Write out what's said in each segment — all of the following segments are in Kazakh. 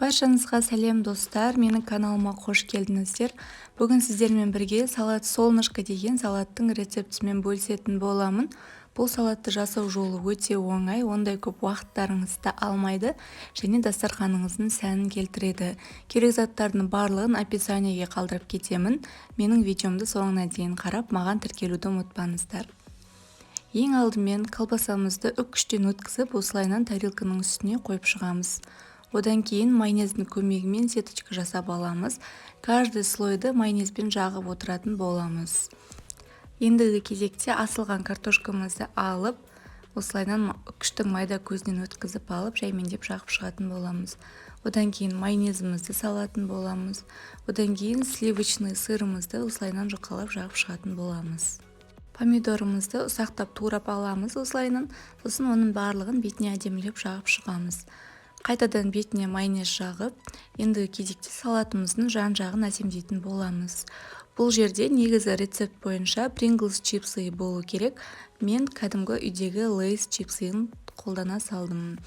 Баршаңызға сәлем достар, менің каналыма қош келдіңіздер. Бүгін сіздермен бірге салат солнышко деген салаттың рецептісімен бөлісетін боламын. Бұл салатты жасау жолы өте оңай, ондай көп уақыттарыңызды алмайды және дастарханыңыздың сәнін келтіреді. Керек заттардың барлығын описаниеге қалдырып кетемін. Менің видеомды соңына дейін қарап, маған тіркелуді ұмытпаңыздар. Ең алдымен колбасамызды үккіштен өткізіп, осылайынан тарелканың үстіне қойып шығамыз. Одан кейін майонездің көмегімен сеточка жасап аламыз. Каждый слойды майонезбен жағып отыратын боламыз. Ендігі кезекте асылған картошкамызды алып, осылайынан үккіштің майда көзінен өткізіп алып, жаймендеп жағып шығатын боламыз. Одан кейін майонезімізді салатын боламыз. Одан кейін сливочный сырымызды осылайынан жұқалап жағып шығатын боламыз. Помидорымызды ұсақтап турап аламыз осылайынан, сосын оның барлығын бетіне әдемілеп жағып шығамыз. Қайтадан бетіне майонез жағып, ендігі кезекте салатымыздың жан-жағын әсемдейтін боламыз. Бұл жерде негізі рецепт бойынша Pringles чипсы болу керек. Мен кәдімгі үйдегі Lay's чипсын қолдана салдым.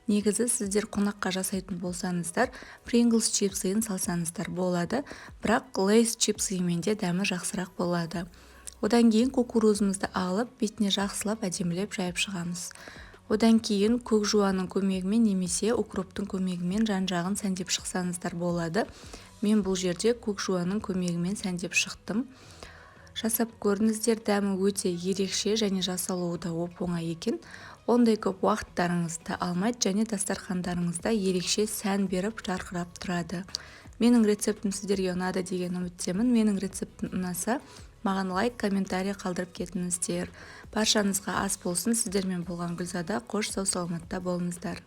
Негізі сіздер қонаққа жасайтын болсаңыздар, Pringles чипсын салсаңыздар болады, бірақ Lay's чипсымен де дәмі жақсырақ болады. Одан кейін кукурузымызды алып, бетіне жақсылап әдемілеп жайып шығамыз. Одан кейін көк жуаның көмегімен немесе укроптың көмегімен жан-жағын сәндеп шықсаңыздар болады. Мен бұл жерде көк жуаның көмегімен сәндеп шықтым. Жасап көріңіздер, дәмі өте ерекше және жасалуы да оп-оңай екен. Ондай көп уақыттарыңызды алмайды және дастархандарыңызда ерекше сән беріп жарқырап тұрады. Менің рецептім сіздерге ұнады деген үміттемін. Менің рецептім ұнаса, маған лайк, комментарий қалдырып кетіңіздер. Баршаңызға ас болсын. Сіздермен болған Гүлзада. Қош сау саламатта болыңыздар.